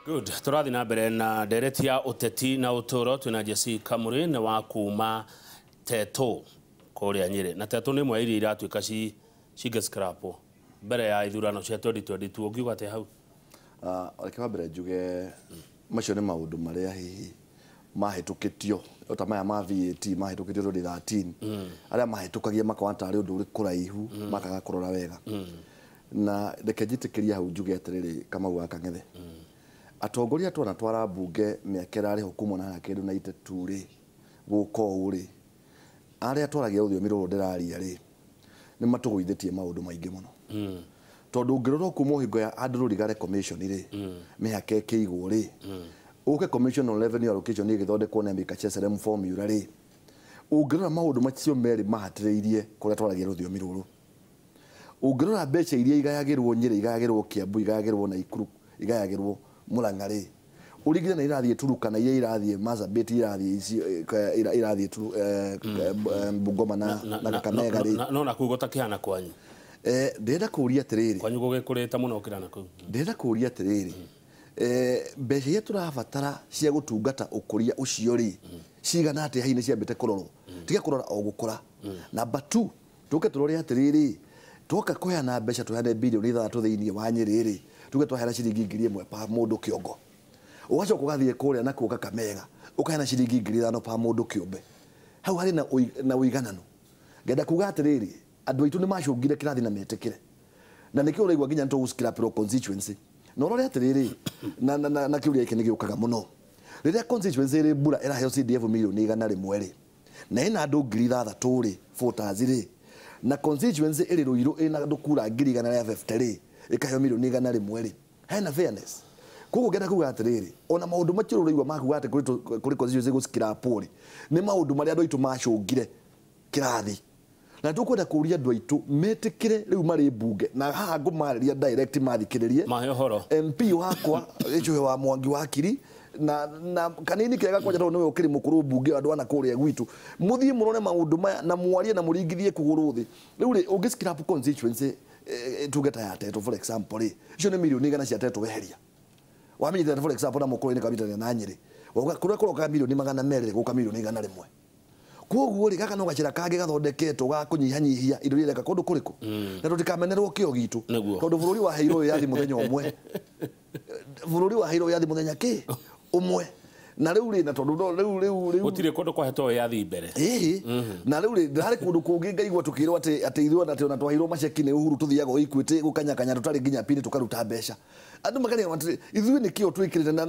Good. Turathi na mbere na ndereti ya uteti na uturo twina Jesse Kamuri na wa kuma Teto kuria Nyeri. Na Teto ni mwe iria iratuika cige scrapo mbere ya ithurano cia 2022 ukiuga ate hau. Reke mbere njuge macio ni maundu maria hihi mahitukitio ota maya ma VAT mahitukitio 2013 aria mahitukagia makawanta ari undu uri kuraihu makaga kurora wega na reke njitikiria hau njuge atiriri Kamau wa Kang'ethe atongoria twana twara mbunge miakera ari hukumu na kindu na itetu ri guko uri aria twaragia uthiomi ruru ndiraria ri ni matuguithitie maundu maingi muno tondu ngirora kumo hingo ya Andrew Rigare Commission ri mihake keigwo ri uke Commission on Revenue Allocation ni githondekwo na MKCSRM formula ri ungirora maundu macio meri mahatiriirie kuria twaragia uthiomi ruru ungirora mbeca iria igayagirwo Nyeri igayagirwo Kiambu igayagirwo Naikuru igayagirwo Murang'a ri urigire na irathie Turukana iria irathie Marsabit irathie Bungoma na Kakamega ri no na kugota kihana kwanyu ndenda kuria atiriri kwanyu gugikurita muno kirana kuu ndenda kuria atiriri mbeca iria turabatara cia gutungata ukuria ucio ri cigana ati haine ciambite kurorwo tiga kurora o gukura number 2 tuke turore atiriri tuka kuheana mbeca tuhane bilioni 3 thiini wa Nyeri ri tuge twahera ciringi 1,000 pa mundu kiongo ugacoka ugathie kuria na kuka Kakamega ukaheana ciringi 5,000 pa mundu kiumbe hau hari na uiganano ngenda kuga atiriri andu aitu ni macungire kirathi na metekire na nikio uraigwa nginya nto gusikira pro constituency no rore atiriri na kiuria iki nigiukaga muno riria constituency ri bura iraheo CDF milioni 100 ri na ina andu 3,000 ri voters ri na constituency iri Ruiru ina ndukura 150 ri ikaheo milioni 100 ri hena fairness kugo ngenda kuga atiriri ona maundu macio uraigwa makuga ati kuri constituency gusikira pori ni maundu maria andu aitu macungire kirathi na tukwenda kuria andu aitu metikire riu mari mbunge na haha ngumariria direct mathikiririe mahoro MP wakwa Ejuhe wa Mwangi wa Kiri na kanini kega kwaja tondu niwe ukiri mukuru mbunge andu ana kuria gwitu muthie murone maundu maya na mwarie na muringithie kuguru thi riu ri ungisikira constituency tugeta ya Teto for example ri icio ni milioni 100 cia Teto weheria wamenyithia for example na mukuru ni kabitania na Nyeri kuria kuroka milioni 200 guka milioni 100 kuguo ri gaka no gacira kage gathondeketwo ga kunyihanyihia indo iria kundu kuriku na tutikamenerwo kio gitu tondu bururi wa heiro yathi muthenya umwe bururi wa heiro yathi muthenya ki umwe na riu ri na tondu riu utire kundu kwa heto yathi mbere na riu ri ndari kundu kungi ngaigwa tukirwo ati ithuo ati ona twahirwo maceki ni Uhuru tuthiaga Equity gukanyakanya tutari nginya pini tukaruta mbeca andu magari ithuo ni kio twikirite na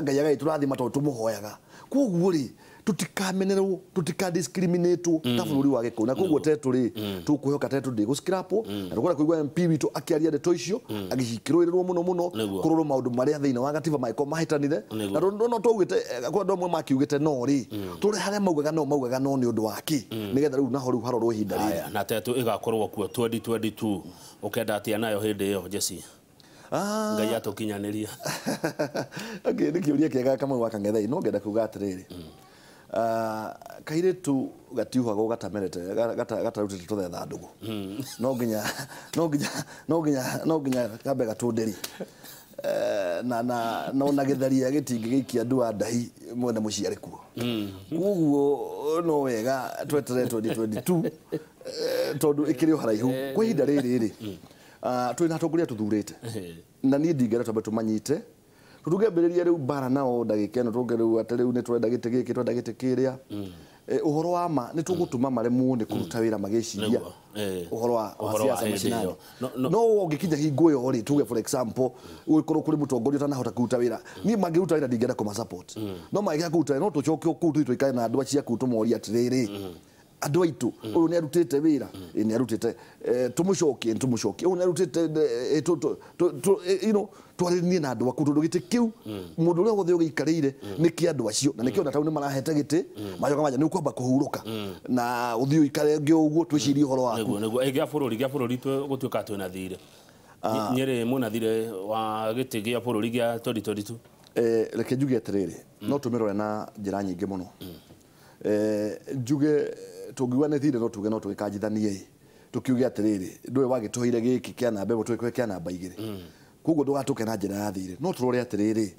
ngai agai turathima tondu tumuhoyaga kuguo ri tutikamenerwo tutikadiscriminate ta bururi wa giko na kuguo Teto ri tukuhoka Teto ndi guskirapo na tukora kuigwa MP witu akiaria ndeto icio agicikirwirirwo muno kururu maundu maria thiina wa gatiba maiko mahitanire na no tugite kwa ndomwe makiugite no ri turi haria maugaga no ni undu waki nigetha riu naho riu harorwo ihinda ri na Teto igakorwo kuo 2022 ukenda atia nayo hindi iyo Jesse ngai atukinyaniria okay nikiuria kiega Kamau wa Kang'ethe no ngenda kuga atiriri kairetu gatiuhago gatamerete gatarutite tuthetha ndugu no nginya kambe gatunderi na githaria gitingi gikia andu andahi mwene muciari kuo kuguo no wega twetere 2022 tondu ikirio haraihu kwa ihinda riri twina atongoria tuthurite na ni ndingera twabe tumanyite tutugembereria riu bara nao ndagika ino tugeriu atariu ni twenda gite giki twenda gite kiria uhoro wa ma ni tugutuma maremu ni kuruta wira magiciria uhoro wa siasa mashinani no ungikinya hingo yo ri tuge for example ugikorwo kuri mutongoria utanahota kuruta wira ni magiruta wira ndingera kuma support no magiga kuruta no tucoke okutu twikare na andu acia kutumoria atiriri andu aitu uyu ni arutite wira ni arutite tumucokie uyu ni arutite twarinie na andu akutu gite kiu mundu uria wothe ugikarire ni ki andu acio na nikio na tau ni marahete gite majoka maja ni kwamba kuhuruka na uthio ikare ngio uguo twicirie uhoro waku nego gia bururi gutuika twina thire Nyeri muna thire wa gite gia bururi gia 2022 reke njuge atiriri no tumirore na njira nyingi muno njuge tungiwa ne thire no tuge no tugikanjithanie tukiuge atiriri ndwe wagituhire giki kia namba imwe twikwe kia namba igiri koguo ndugatuke na njira ya thiri no turore atiriri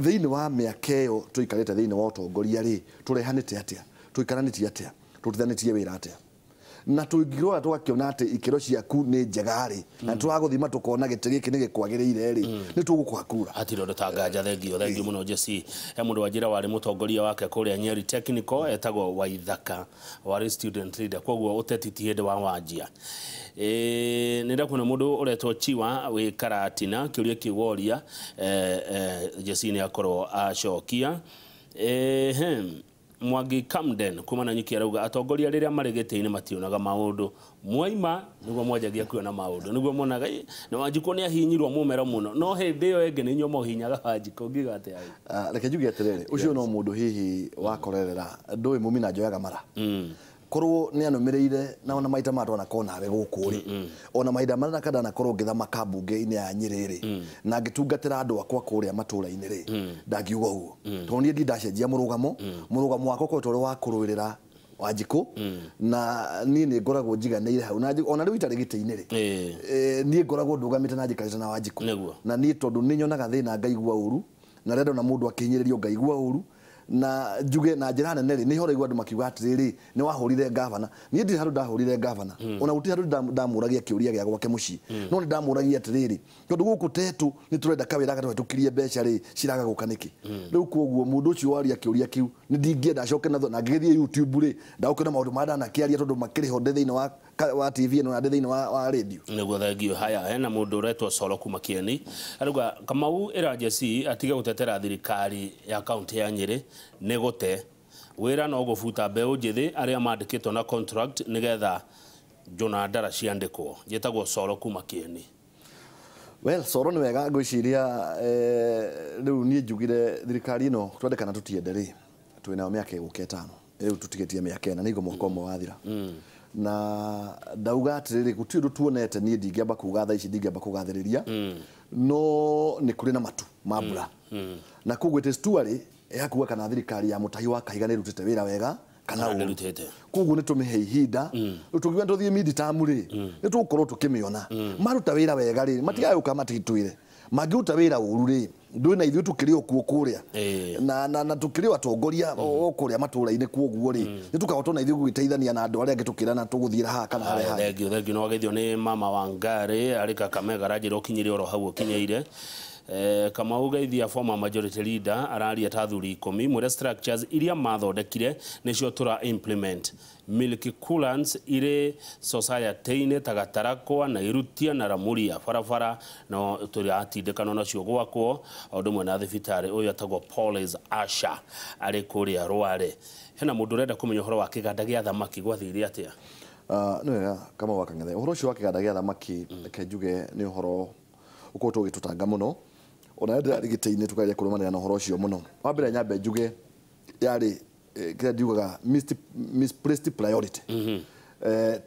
thiini wa miaka iyo tuikarite thiini wa utongoria ri turehanite atia tuikaranite atia tutithanitie wira atia na tungirora tugakiona ati ikiro ciaku ni njegari na turaguthima tukona gite giki ni gikwagiriire ri ni tugukura atiro ndotanganja thengio muno Jesse mundu wa njira wari mutongoria wake kuria Nyeri Technical etagwo Waithaka wari student leader koguo utetitie hinde wa wanjia nenda kuna mundu uretwo Chiwa wi Karatina kiuria kiworia Jesse ni akorwo acokia Mwangi Camden kuma na nyiki arauga atongoria riria mari gite-ini mationaga maundu mwaima niguo mwanjagia kuona maundu niguo monaga na Wanjiku ni ahinyirwo mumero muno no hindi yo enge ni nyomo hinyaga Wanjiku ngiga ate reke njuge atiriri ucio no mundu hihi wakorerera ndui mumina njoyaga mara korwo ni anumireire na ona maita matwana kona we gukuri ona maida marana kada na korwo ngithama kambunge-ini ya Nyeri na ngitungatira andu akwa kuria matura-ini ri ndangiuga uguo to nie ndacenjia murugamo wako ko tore wa kuruirira Wanjiku na nie ni ngoragwo njiganire hau na ona riu itari gite-ini ri nie ngoragwo ndugamite na njikarite na Wanjiku na nie tondu ni nyonaga thina ngaigua uru na rendo na mundu akinyiririo ngaigua uru na njuge na njira nene ri ni hora igwa andu makiuga atiriri ni wahurire gavana ni ndi haru ndahurire gavana ona uti haru ndamuragia kiuria gya gwake muci no ni ndamuragia atiriri tondu guku tetu ni turenda kawira gatwe tukirie mbeca ri ciraga gukaniki riu koguo mundu ucio waria kiuria kiu ni ndingienda acoke na ngithie YouTube ri ndagukena maundu mada na kiaria tondu makiri honde thiini wa TV no ande thiini wa radio niguo thengio haya hena mundu uretwo Solo kuma Kieni aruga Kamau era Jesse atige gutetera thirikari ya kaunti ya Nyeri ni gute wira no gubuta mbeu njithi aria mandikitwo na contract nigetha Jona Ndara ciandikwo jetagwo Solo kuma Kieni. Well, Solo ni wega ngwiciria riu nie njugire thirikari no twendekana tutienderi twina miaka iguketano riu tutigetie miaka ena nigo mwaka umwe wathira na ndauga atiriri guti undu tuonete nie ndingiamba kuga thaa ici ndingiamba kugathiriria no ni kuri na matu mambura na koguo testuari yakuga kana thirikari ya mutahi wa kahiga ni rutite wira wega kana urutite koguo ni tumihe ihinda tugiwa nduthie midi tamuri ni tukorwo tukimiona maruta wira wega ri matigaye ukamatitwire magiuta wira uru ri ndui na ithu tukirio kuo kuria na tukirio atongoria okuria matura-ini kuoguo ri ni tukahotona ithu gugiteithania na andu aria ngitukirana tuguthira ha kana haria thengio no geithio ni mama Wangari ari Kakamega rajira ukinyire oro hau ukinyeire Kamau geithia former majority leader araria tathuri 10 mwere structures iria mathondekire nicio tura implement milk coolants ire society-ini tagatarakwa na irutia na ramuria farafara no turi atindekano nacio gwakwo undu mwe na thibitari uyu atagwo Paul's Asha ari kuria Rware hena mundu renda kumenya horo wa kiganda gia thamaki gwathire atia no ya kama wakang'ethe horo cio wa kiganda gia thamaki kenjuge ni horo ukoto gitutanga muno ona ndira rigite-ini tukaria kurumanira na horo cio muno wambere nyambe njuge yari kira ndiugaga misplaced priority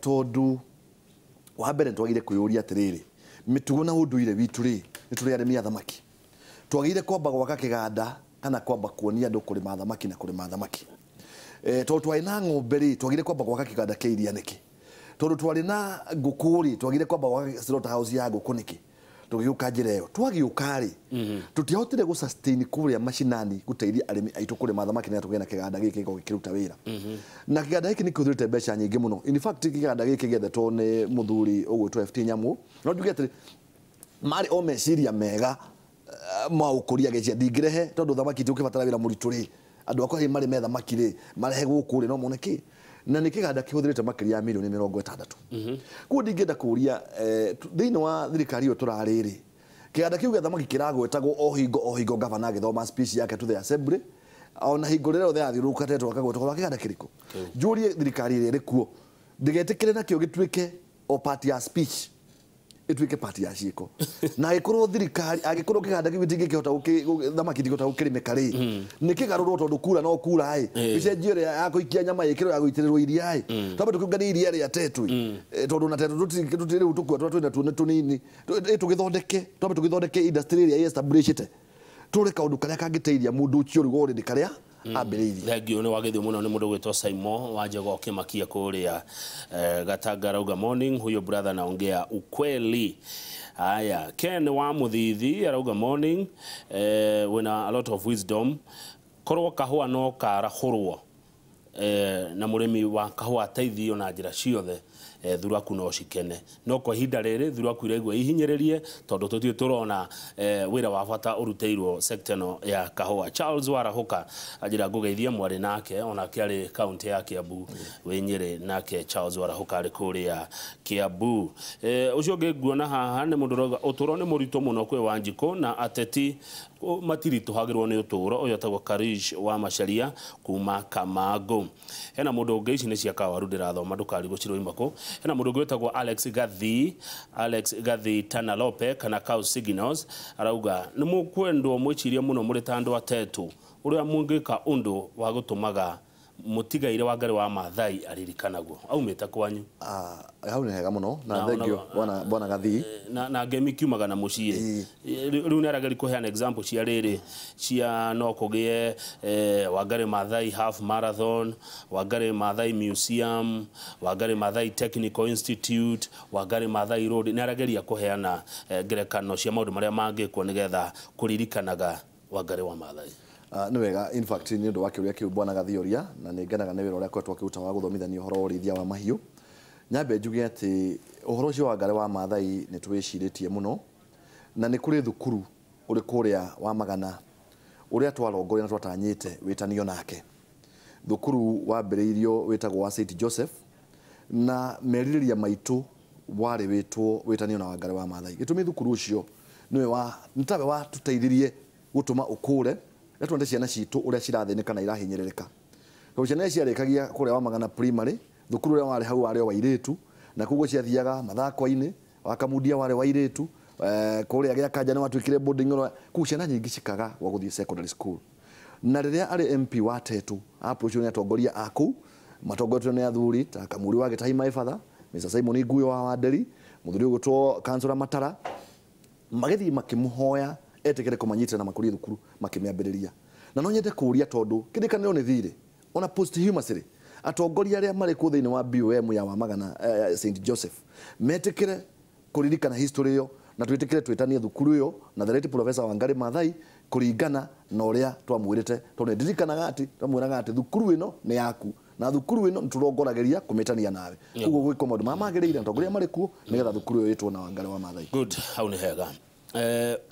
tondu wambere twagire kuyuria atiriri mitugo na unduire witu ri ni turi arimi a thamaki twagire kwamba gwaka kiganda kana kwamba kuonia andu kurima thamaki na kurima thamaki tondu twari na ng'ombe ri twagire kwamba gwaka kiganda kia iria niki tondu twari na nguku ri twagire kwamba gwaka slaughter house ya nguku niki tugiuka njira iyo twagiuka ri tutihotire gu sustain kuria mashinani guteithia arimi aitu kurima thamaki na tugena kiganda giki gikiruta wira na kiganda giki nikuthurite mbeca nyingi muno in fact kiganda giki gethetwo ni muthuri ugwitwo FT Nyamu no nduge atiri mari o meciria mega maukuria gecia ndingirehe tondu thamaki tukibatara wira muritu ri andu akwa hi mari me thamaki ri marehe guku ri no moneki na ni kiganda kihuthirite makiria milioni 60 ku ndingenda kuria thiini wa thirikari iyo turariri kiganda kiu gethamaki kiragwetagwo ohingo gavana githoma speech yake to the assembly ona hingo rero the athiruka twakagwetwo kiganda kiriko njurie thirikari iri kuo ndigetikire na kio gitwike o party ya speech itwike party ya ciiko na ikorwo thirikari agikorwo kiganda kiu tingikihota thamaki tingihota gukirimika ri ni kigarurwo tondu kura no kura ai icenjio ria ya kuikia nyama ikiro ya guitirirwo iria ai tondu tukiungania iria ria tetu tondu na tetu tutire utukwa twina tunini tugithondeke tondu tugithondeke industry ria establishite turi kaundu karia kangiteithia mundu ucio rugo ri karia ambĩrĩirie. Thengio nĩ wagĩthio mũno nĩ mũndũ gwĩtwo Saimo wa Njogo Kĩmakia kũrĩa Gatanga rauga morning, huyo brother naongea ukweli. Haya, Ken wa Muthithi arauga morning, wina a lot of wisdom. Korwo kahua no karahũrwo na mũrĩmi wa kahua ateithio na njĩra ciothe, thuraku no cikene. No kwa ihinda rĩrĩ thuraku iraigua ihinyĩrĩrie tondũ tũthiĩ tũrona wĩra wa bata ũrutĩirwo sector no ya kahua. Charles Warahoka ajira ngũgeithia mwarĩ nake onake arĩ kaunti ya Kiambu wĩ Nyĩrĩ, nake Charles Warahoka arĩ kũrĩa Kiambu. Ũcio ũngĩ nguona haha nĩ mũndũ ũrauga ũtũũro nĩ mũritũ mũno kwĩ Wanjikũ na ateti matiritũhagĩrwo nĩ ũtũũro. Ũyũ etagwo Karish wa Macharia kuma Kamango. Hena mũndũ ũngĩ, ici nĩ cia kawaru ndĩrathoma ndũkarigwo ciroima kũ. Hena mũndũ ũngĩ wĩtagwo Alex Gathi Tanalope kana Cow Signals arauga nĩ mũkwendwo mwĩcirie mũno mũrĩ ta andũ atetũ ũrĩa mũngĩka ũndũ wa gũtũmaga mutigaire Wangari wa Maathai aririkanagwo. Aumĩte kwanyu? Hau nĩ hega mũno na thengio bwana Gathi na ngemi kiumaga na mũciĩ. Rĩu nĩ arageri kũheana example cia rĩrĩ cia no kũgĩe Wangari Maathai half marathon, Wangari Maathai museum, Wangari Maathai Technical Institute, Wangari Maathai road. Nĩ arageria kũheana ngerekano cia maũndũ marĩa mangĩkwo nĩgetha kũririkanaga Wangari wa Maathai. Nĩ wega, in fact nĩ ũndũ wa kĩũria kĩu bwana Gathioria, na nĩ ngenaga nĩ wĩra ũrĩa koretwo akĩruta wa gũthomithania ũhoro wa ũrĩithia wa mahiũ. Nyambe njuge atĩ ũhoro ũcio wa Wangari wa Maathai nĩ twĩcirĩtie mũno, na nĩ kũrĩ thukuru ũrĩ kũrĩa wa Magana ũrĩa twarongoria na twatanyĩte wĩtanio nake. Thukuru wambĩrĩirio wĩtagwo wa St Joseph, na merirĩria maitũ warĩ wĩtanio na Wangari wa Maathai. Gĩtũmi thukuru ũcio nĩtawe watũteithirie gũtũma ũkũre na tuonde ciana citũ ũrĩa cirathĩnĩka na irahinyĩrĩrĩka. Ciana ciarĩkagia kũrĩa wa Magana primary, thukuru ũrĩa warĩ hau warĩ wa airĩtu, na koguo ciathiaga mathako-inĩ, wa Kamundia warĩ wa airĩtu, kũrĩa gĩa Kanja nĩ watuĩkire boarding, koguo ciana nyingĩ cikaga wa gũthiĩ secondary school. Na rĩrĩa arĩ MP wa Tetu approach nĩ atongoria a kũu, matongoretio nĩ athuri ta Kamuri wa Gĩtahi my father, Mr Simon Nguyo wa Wanderi, mũthuri ũgũtwo Councillor Matara, magĩthiĩ makĩmũhoya etĩkĩre kũmanyitĩra na makũria thukuru makĩmĩambĩrĩria. Na no nyende kũria tondũ kĩrĩkanĩro nĩ thirĩ ona posthumously atongoria arĩa marĩ kũ thĩinĩ wa BOM ya wa Magana St Joseph metĩkĩre kũririkana history ĩyo na twĩtĩkĩre twĩtanie thukuru ĩyo na the late Professor Wangari Maathai kũringana na ũrĩa twamwĩrĩte, tondũ ndirikanaga atĩ twamwĩraga atĩ thukuru ĩno nĩ yaku na thukuru ĩno nĩtũrongoragĩria kũmĩtania nawe. Koguo gwĩka maũndũ magĩrĩire atongoria marĩ kuo nĩgetha thukuru ĩyo ĩtwo na Wangari wa Maathai. Good, hau nĩ hega.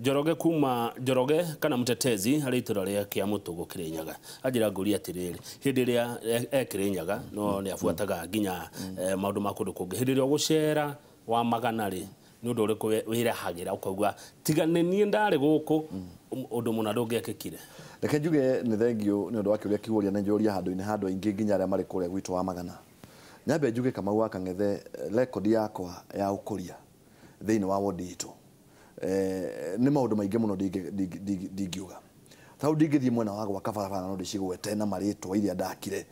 Njoroge kuma Njoroge kana mũtetezi harĩ itũra rĩa Kĩamũtũgũ Kĩrĩnyaga anjĩra ngũria atĩrĩrĩ, hĩndĩ ĩrĩa Kĩrĩnyaga no nĩ abuataga nginya maũndũ ma kũndũ kũngĩ, hĩndĩ ĩrĩa ũgũcera wa Magana rĩ nĩ ũndũ ũrĩkũ wĩrahagĩra ũkauga tiga nĩ niĩ ndarĩ gũkũ ũndũ mũna ndũngĩekĩkire? Reke njuge nĩ thengio nĩ ũndũ wa kĩũria kĩũria na njũria handũ aingĩ nginya arĩa marĩ kũrĩa gwitũ wa Magana. Nyambe njuge Kamau wa Kang'ethe, record yakwa ya ũkũria thĩinĩ wa wodi itũ nĩ maũndũ maingĩ mũno ndingiuga. Tau ndingĩthiĩ mwena wa gwaka barabara no ndĩcigwete na marĩtwa iria ndakire.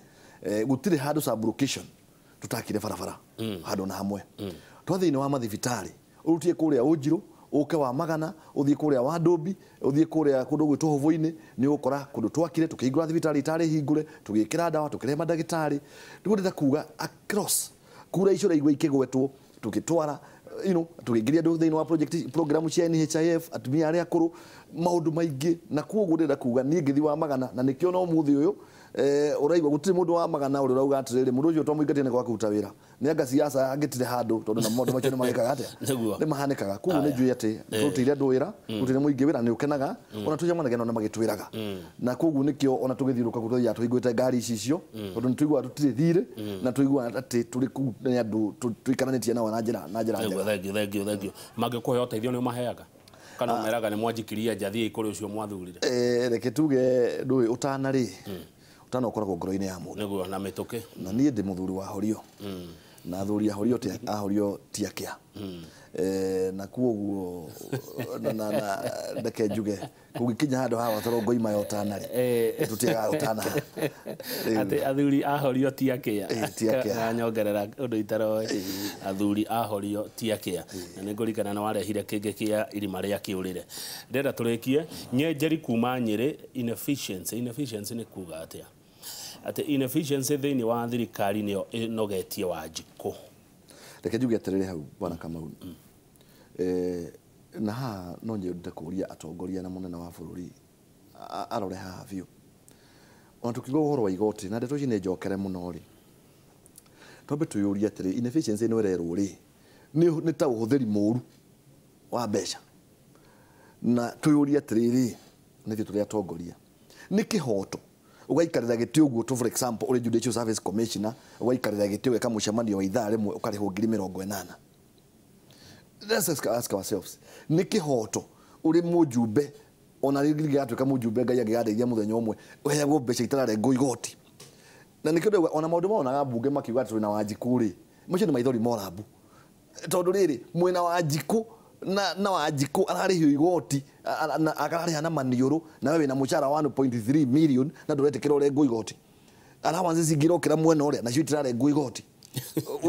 Gũtirĩ handũ sub-location tũtakire barabara handũ na hamwe. Twa thĩinĩ wa mathibitarĩ ũrutie kũrĩa Ũnjirũ, ũke wa Magana, ũthiĩ kũrĩa wa Ndũmbi, ũthiĩ kũrĩa kũndũ gwĩtwo Hovo-inĩ, nĩ ũgũkora kũndũ twakire tũkĩhingũra thibitarĩ itarĩ hingũre, tũgĩkĩra ndawa, tũkĩrehe mandagĩtarĩ. Ndĩrenda kuga across kura icio igwe ikĩgwetwo tũgĩtwara tũgĩingĩria andũ thĩinĩ wa program cia NHIF, atumia arĩa akũrũ, maũndũ maingĩ. Na koguo ndĩrenda kuga niĩ ngĩthi wa Magana na nĩkĩo no mũthĩ ũyũ ũraigua gũtirĩ mũndũ wa Magana ũrĩa ũrauga atĩrĩrĩ mũndũ ũcio twamũingatia nĩ gwa kũruta wĩra nĩ anga siasa angĩtire handũ tondũ na maũndũ macio nĩ magĩkaga atĩa nĩ mahanĩkaga. Koguo nĩ njũĩ atĩ tũrutĩire andũ wĩra, tũrutĩire mũingĩ wĩra nĩ ũkenaga, ona tũcemanagia na magĩtwĩraga. Na koguo nĩkĩo ona tũgĩthiũrũka gũtũthiaga tũhingũrĩte ngari icio tondũ nĩ tũiguaga tũtirĩ thirĩ na tũiguaga atĩ tũrĩ kũu nĩ andũ tũikaranĩtie nao na njĩra njega. Thengio mangĩkũhe ũteithio nĩ ũmaheaga kana ũmeraga nĩ mwanjikiria njathi kũrĩ ũcio mwathurire? Reke tuge ndũĩ ũtana rĩ ũtana ũkoragwo ngoro-inĩ ya mũndũ nĩguo na mĩtũkĩ. Na niĩ ndĩ mũthuri wa Horio na athuri a Horio ti akĩa. na kuoguo na ndeke njuge kugikinya handu hawa torongo ima yotanari tutiga utana ate athuri ahorio tiakia nyongerera undu itaro athuri ahorio tiakia na ningurikana na warehire kingi kia irima ria kiurire ndenda turikie nyenjeri kuma Nyeri inefficiency ni kuga atia ate inefficiency thini wa thirikari nio inogetie Wanjiku reke njuge atirire hau bwana Kamau na ha no nyende kuria atongoria na munene wa bururi arore ha biu ona tukigo uhoro wa igoti na ndeto cine njokere muno ri tombe tuyuria atiri inefficiency no rerwo ri ni ta uhuthiri muru wa mbeca na tuyuria atiri ri ni thitu ria atongoria ni kihoto ugaikarira giti uguo to for example uri Judicial Service Commissioner ugaikarira giti weka mucemanio wa ithaa rimwe ukarihwo 80,000 let's ask ourselves ni kihoto uri mujumbe ona rigiri atuika mujumbe ngai agigadeithia muthenya umwe uhegwo mbeca itararengo igoti na nikindo ona maundu mona bunge makiuga atu na Wanjiku ri mucio ni maithori morabu tondu riri mwena wa Wanjiku na Wanjiku ararihio igoti akarariha na maniuru na wewe na muchara 1.3 million na nduretekera urengo igoti arawanze cingirokera mwena uria na cio itirarengo igoti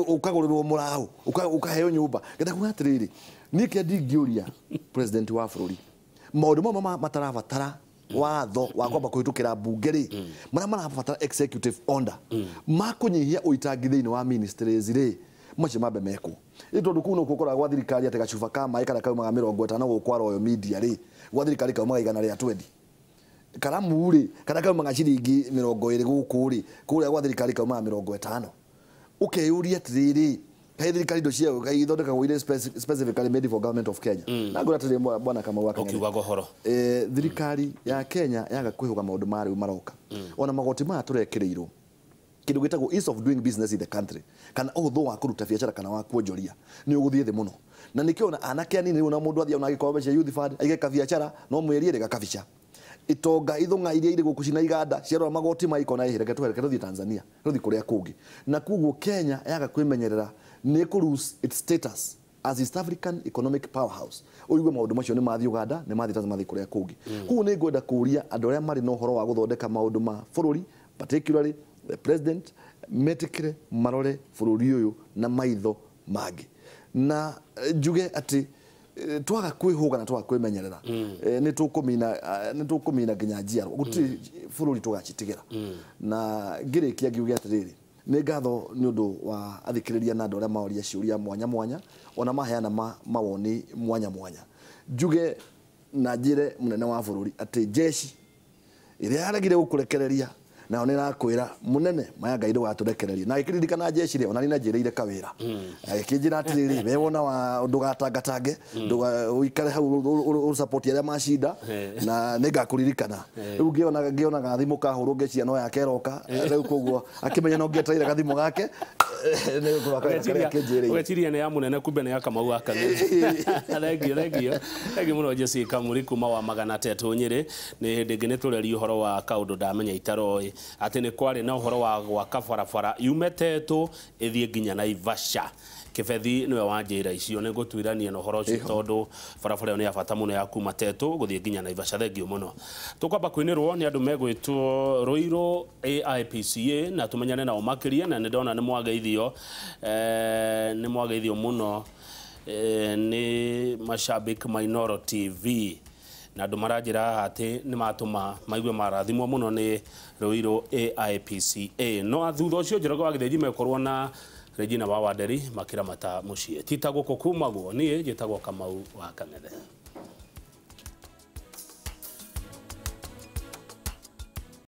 ukagururwo murao ukaheo nyumba geta kuga atiriri nike ndingiuria president wa bururi maundu mama matarabatara watho wa kwamba kuhitukira bunge ri marabatara executive order makunyihia uitangithini wa ministries ri mace mabe meko itondu kuno gukora gwa thirikari atega chufa kama ikara kaumaga 50 gukwa Royal Media ri gwa thirikari kaumaga igana ria 20 karamu ri kana kaumaga ciringi 20 guku ri kuria gwa thirikari kaumaga 50 ukeyuria atiriri kai thirikari ndo cia ithondeka gwire specifically made for government of Kenya na ngura atiri bwana kama waka ukiuga gohoro thirikari ya Kenya yaga kwihuga maundu mari maroka ona magoti ma turekereirwo kindu gitagwo ease of doing business in the country kana utho wa kuruta biashara kana wa kuonjoria ni uguthie thi muno na nikiona anake anini una mundu athia una gikombe cia youth fund aigeka biashara no mwerie rega kabicha itonga ithunga iria iri gukucina iganda ciarwa magoti maikona ihireke twerekerethi Tanzania ruthi kuria kungi na kuguo Kenya yaga kwimenyerera ni ku lose its status as East African economic powerhouse uigwe maundu macio ni mathi Uganda ni mathi Tanzania mathi kuria kungi kuguo ni ngwenda kuria andu aria mari no horo wa guthondeka maundu ma bururi particularly the president metikire marore bururi uyu na maitho magi na njuge ati twaga kwihuga na twaga kwimenyerera ni tukumina nginya njiarwa guti bururi tugacitigera na ngirikia ngiuge atiriri ni ngatho ni undu wa athikiriria na andu aria maoria ciuria mwanya ona maheana mawoni mwanya njuge na njire munene wa bururi ati jeshi iria aragire gukurekereria na ona irakwira munene maya Ngai ndugaturekereria na ikiririkana jeshi ri ona ni najireire kawira akinjira atiriri we wona wa ndugatangatange ndugaikare hau support aria macida na ningakuririkana riu ngiona gathimu kahuru ngeciria no yake roka riu koguo akimenya no ngietereire gathimu gake ni kuraka kinjiri ugeciria ni ya munene kumbe ni ya Kamau thengio muno Jesse Kamuri kuma wa magana tetu Nyeri ni hindi ngi tureri uhoro wa kaundu ndamenya itaroi ati ni kwari na uhoro wa gwaka barabara yumetetu ithie nginya Naivasha Kifethi niwe wanjira icio ni gutwirania no horo cio tondu barabara ni ya bata muno ya kuma tetu guthie nginya Naivasha thengio muno tukwamba kwinirwo ni andu megwitwo Ruiru AIPCA na tumenyane nao makiria na ndona ni mwageithio muno ni Mashabik Mainoro TV na andu marajira ati ni matuma maigwe marathimwo muno ni Ruiru AIPCA no athutha ucio njirago wagitheji mekorwo na Regina wa Waderi makiramata mucie titagwo kuma guo nie njitagwo Kamau wa Kang'ethe.